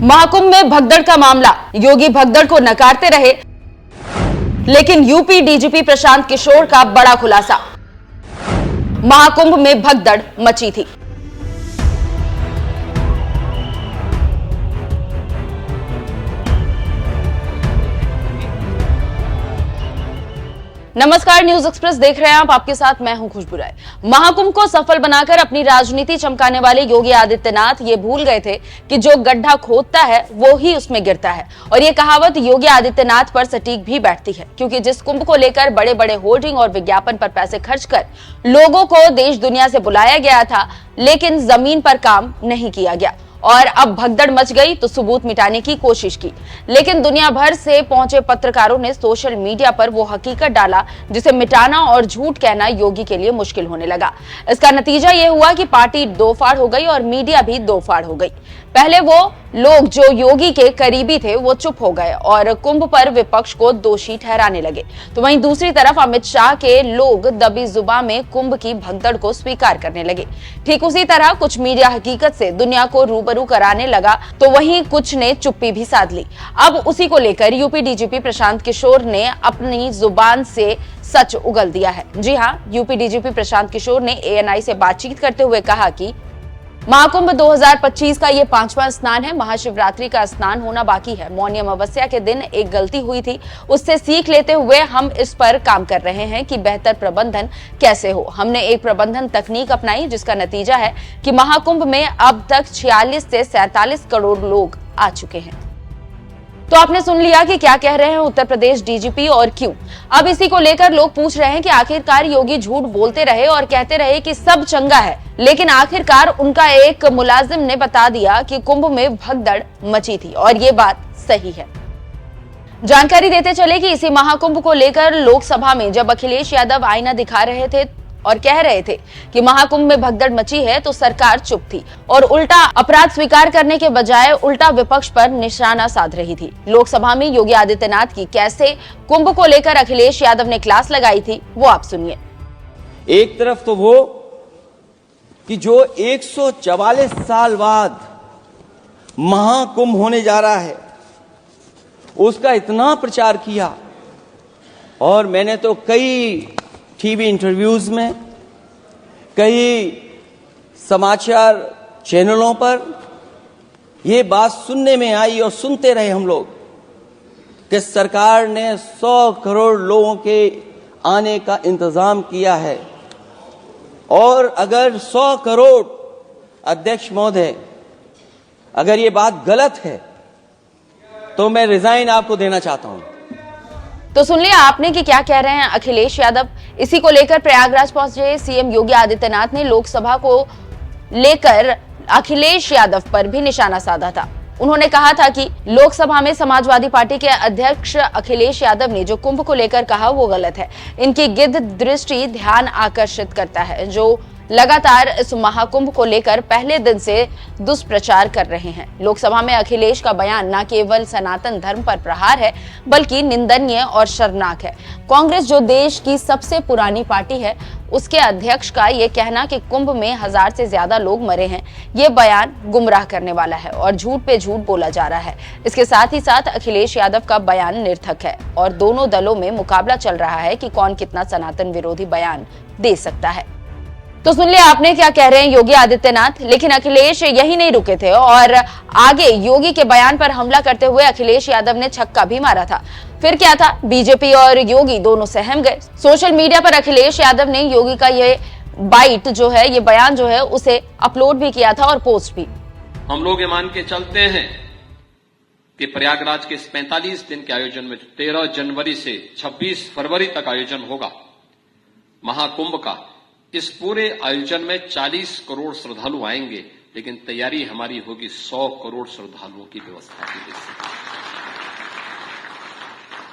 महाकुंभ में भगदड़ का मामला, योगी भगदड़ को नकारते रहे, लेकिन यूपी डीजीपी प्रशांत किशोर का बड़ा खुलासा। महाकुंभ में भगदड़ मची थी। नमस्कार, न्यूज एक्सप्रेस देख रहे हैं आप। आपके साथ मैं हूं खुशबू राय। महाकुंभ को सफल बनाकर अपनी राजनीति चमकाने वाले योगी आदित्यनाथ ये भूल गए थे कि जो गड्ढा खोदता है वो ही उसमें गिरता है। और ये कहावत योगी आदित्यनाथ पर सटीक भी बैठती है, क्योंकि जिस कुंभ को लेकर बड़े बड़े होर्डिंग और विज्ञापन पर पैसे खर्च कर लोगों को देश दुनिया से बुलाया गया था, लेकिन जमीन पर काम नहीं किया गया और अब भगदड़ मच गई तो सबूत मिटाने की कोशिश की। लेकिन दुनिया भर से पहुंचे पत्रकारों ने सोशल मीडिया पर वो हकीकत डाला जिसे मिटाना और झूठ कहना योगी के लिए मुश्किल होने लगा। इसका नतीजा ये हुआ कि पार्टी दो फाड़ हो गई और मीडिया भी दो फाड़ हो गई। पहले वो लोग जो योगी के करीबी थे वो चुप हो गए और कुंभ पर विपक्ष को दोषी ठहराने लगे, तो वहीं दूसरी तरफ अमित शाह के लोग दबी जुबान में कुंभ की भगदड़ को स्वीकार करने लगे। ठीक उसी तरह कुछ मीडिया हकीकत से दुनिया को रूबरू कराने लगा, तो वहीं कुछ ने चुप्पी भी साध ली। अब उसी को लेकर यूपी डीजीपी प्रशांत किशोर ने अपनी जुबान से सच उगल दिया है। जी हां, यूपी डीजीपी प्रशांत किशोर ने एएनआई से बातचीत करते हुए कहा कि महाकुंभ 2025 का ये 5वां स्नान है। महाशिवरात्रि का स्नान होना बाकी है। मौनी अमावस्या के दिन एक गलती हुई थी, उससे सीख लेते हुए हम इस पर काम कर रहे हैं कि बेहतर प्रबंधन कैसे हो। हमने एक प्रबंधन तकनीक अपनाई जिसका नतीजा है कि महाकुंभ में अब तक 46 से 47 करोड़ लोग आ चुके हैं। तो आपने सुन लिया कि क्या कह रहे हैं उत्तर प्रदेश डीजीपी और क्यों। अब इसी को लेकर लोग पूछ रहे हैं कि आखिरकार योगी झूठ बोलते रहे और कहते रहे कि सब चंगा है, लेकिन आखिरकार उनका एक मुलाजिम ने बता दिया कि कुंभ में भगदड़ मची थी और ये बात सही है। जानकारी देते चले कि इसी महाकुंभ को लेकर लोकसभा में जब अखिलेश यादव आईना दिखा रहे थे और कह रहे थे कि महाकुंभ में भगदड़ मची है, तो सरकार चुप थी और उल्टा अपराध स्वीकार करने के बजाय उल्टा विपक्ष पर निशाना साध रही थी। लोकसभा में योगी आदित्यनाथ की कैसे कुंभ को लेकर अखिलेश यादव ने क्लास लगाई थी, वो आप सुनिए। एक तरफ तो वो कि जो 144 साल बाद महाकुंभ होने जा रहा है उसका इतना प्रचार किया, और मैंने तो कई टीवी इंटरव्यूज में, कई समाचार चैनलों पर यह बात सुनने में आई और सुनते रहे हम लोग कि सरकार ने 100 करोड़ लोगों के आने का इंतजाम किया है, और अगर 100 करोड़, अध्यक्ष महोदय, अगर ये बात गलत है तो मैं रिजाइन आपको देना चाहता हूं। तो सुन लिया आपने कि क्या कह रहे हैं अखिलेश यादव। इसी को लेकर प्रयागराज पहुंचे सीएम योगी आदित्यनाथ ने लोकसभा को लेकर अखिलेश यादव पर भी निशाना साधा था। उन्होंने कहा था कि लोकसभा में समाजवादी पार्टी के अध्यक्ष अखिलेश यादव ने जो कुंभ को लेकर कहा वो गलत है। इनकी गिद्ध दृष्टि ध्यान आकर्षित करता है, जो लगातार इस महाकुंभ को लेकर पहले दिन से दुष्प्रचार कर रहे हैं। लोकसभा में अखिलेश का बयान न केवल सनातन धर्म पर प्रहार है, बल्कि निंदनीय और शर्मनाक है। कांग्रेस, जो देश की सबसे पुरानी पार्टी है, उसके अध्यक्ष का ये कहना कि कुंभ में 1000 से ज्यादा लोग मरे हैं, ये बयान गुमराह करने वाला है और झूठ पे झूठ बोला जा रहा है। इसके साथ ही साथ अखिलेश यादव का बयान निरर्थक है और दोनों दलों में मुकाबला चल रहा है कि कौन कितना सनातन विरोधी बयान दे सकता है। तो सुन लिया आपने क्या कह रहे हैं योगी आदित्यनाथ। लेकिन अखिलेश यही नहीं रुके थे और आगे योगी के बयान पर हमला करते हुए अखिलेश यादव ने छक्का भी मारा था। फिर क्या था, बीजेपी और योगी दोनों सहम गए। सोशल मीडिया पर अखिलेश यादव ने योगी का ये बाइट जो है, ये बयान जो है, उसे अपलोड भी किया था और पोस्ट भी। हम लोग ये मान के चलते हैं कि प्रयागराज के इस 45 दिन के आयोजन में 13 जनवरी से 26 फरवरी तक आयोजन होगा महाकुंभ का, इस पूरे आयोजन में 40 करोड़ श्रद्धालु आएंगे, लेकिन तैयारी हमारी होगी 100 करोड़ श्रद्धालुओं की व्यवस्था के लिए।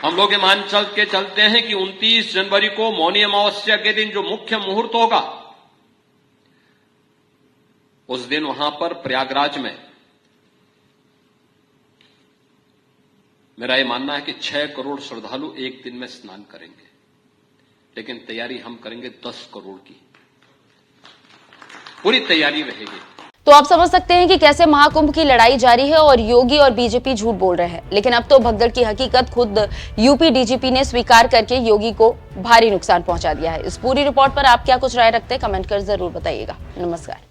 हम लोग ये मान के चलते हैं कि 29 जनवरी को मौनी अमावस्या के दिन जो मुख्य मुहूर्त होगा, उस दिन वहां पर प्रयागराज में मेरा यह मानना है कि 6 करोड़ श्रद्धालु एक दिन में स्नान करेंगे, लेकिन तैयारी हम करेंगे 10 करोड़ की। पूरी तैयारी रहेगी। तो आप समझ सकते हैं कि कैसे महाकुंभ की लड़ाई जारी है और योगी और बीजेपी झूठ बोल रहे हैं। लेकिन अब तो भगदड़ की हकीकत खुद यूपी डीजीपी ने स्वीकार करके योगी को भारी नुकसान पहुंचा दिया है। इस पूरी रिपोर्ट पर आप क्या कुछ राय रखते हैं, कमेंट कर जरूर बताइएगा। नमस्कार।